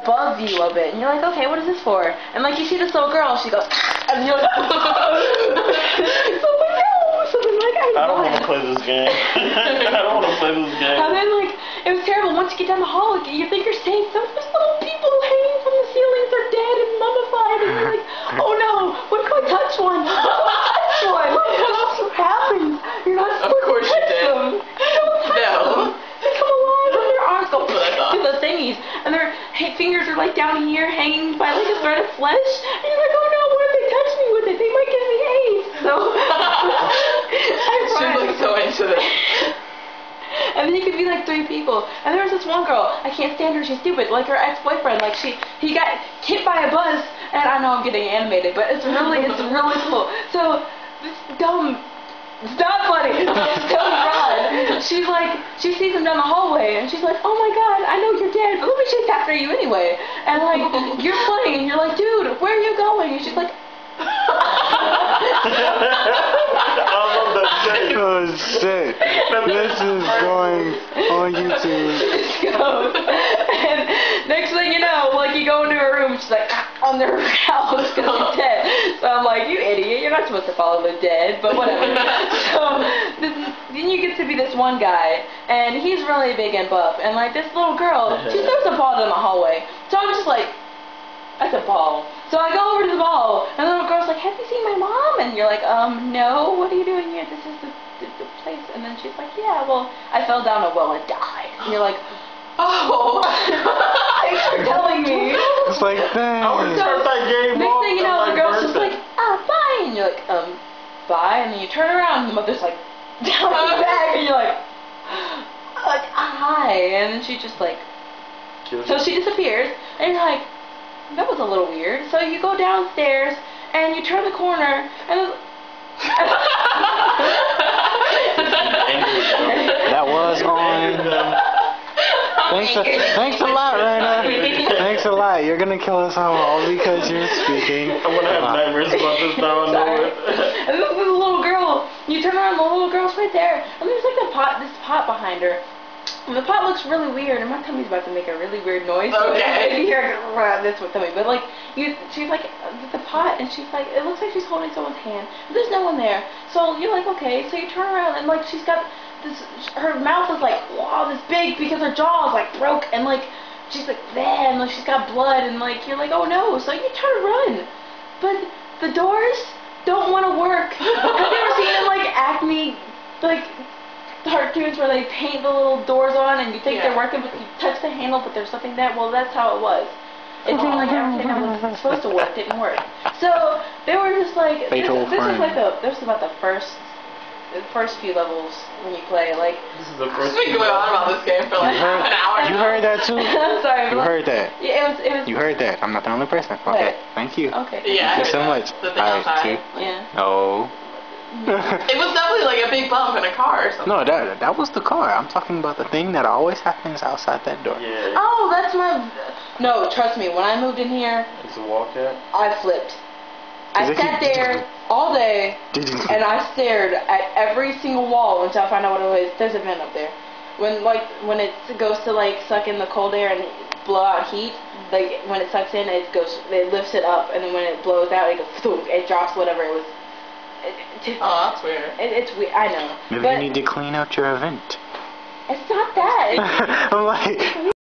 above you a bit, and you're like, okay, what is this for? And like you see this little girl, she goes, and you're like, so like, no. So then like I don't want to play this game. I don't want to play this game. And then like it was terrible. Once you get down the hall, like, you think you're safe. There's little people hanging from the ceilings. They're dead and mummified, and you're like, oh no, what if I touch one? What if I touch one? What happens? You're not supposed to touch them. Don't touch them. They come alive and their arms go to the thingies, and their fingers are like down here, hanging by like a thread of flesh. And you're like, oh no, what if they touch me with it? They might give me AIDS. So she's like so into this. And then you could be like 3 people. And there was this one girl, I can't stand her, she's stupid. Like her ex-boyfriend, like he got hit by a bus, and I know I'm getting animated, but it's really cool. So this dumb, it's not funny, this dumb broad, she sees him down the hallway, and she's like, oh my god, I know you're dead, but let me chase after you anyway. And like, you're playing, and you're like, dude, where are you going? And she's like, oh shit. This is going on YouTube. And next thing you know, like you go into her room, she's like on their house because he's dead. So I'm like, you idiot, you're not supposed to follow the dead, but whatever. So then you get to be this one guy, and he's really big and buff, and like this little girl, she throws a ball down the hallway. So I'm just like, that's a ball. So I go over to the ball, and the little girl's like, have you seen my mom? And you're like, no, what are you doing here? This is the place. And then she's like, yeah, well, I fell down a well and died. And you're like, oh, thanks for telling me. It's like, dang. I would start that game Next thing you know, the girl's just birthday. like, bye. And you're like, bye. And then you turn around, and the mother's like, down your back, and you're like, hi. And then she just like, so she disappears, and you're like, that was a little weird. So you go downstairs, and you turn the corner, and that was on. Thanks a lot, Raina. Thanks a lot. You're gonna kill us all because you're speaking. I'm gonna have nightmares about this now and then. And this little girl, you turn around, the little girl's right there, and there's like this pot behind her. And the pot looks really weird, and my tummy's about to make a really weird noise. Okay. So you hear this with tummy, but like she's like the pot, and she's like, it looks like she's holding someone's hand, but there's no one there. So you're like, okay. So you turn around, and like she's got this, her mouth is like, wow, this big because her jaw is like broke, and like she's like there, and like she's got blood, and like you're like, oh no. So you try to run, but the doors don't want to work. Have you ever seen in like Acme, like cartoons where they paint the little doors on and you think they're working, but you touch the handle, but there's something there? Well, that's how it was. It seemed like everything that was supposed to work didn't work. So they were just like, this is about the first few levels when you play. Like, This is the first. We've been going on about this game for like half an hour. You heard that too? I'm sorry. You heard that? Yeah, it was. You heard that. I'm not the only person. Okay. Thank you. Okay. Yeah, Thank you so much. The thing Alright, outside. Yeah. No. It was definitely like a big bump in a car or something. No, that was the car. I'm talking about the thing that always happens outside that door. Yeah. Oh, that's my. No, trust me. When I moved in here, It's a walkout. I flipped. I sat there all day, and I stared at every single wall until I found out what it was. There's a vent up there. When it goes to like suck in the cold air and blow out heat, like when it sucks in, it lifts it up, and then when it blows out, it goes, it drops whatever it was. Oh, that's weird. It's weird. I know. Maybe but you need to clean out your event. it's not that. I'm like.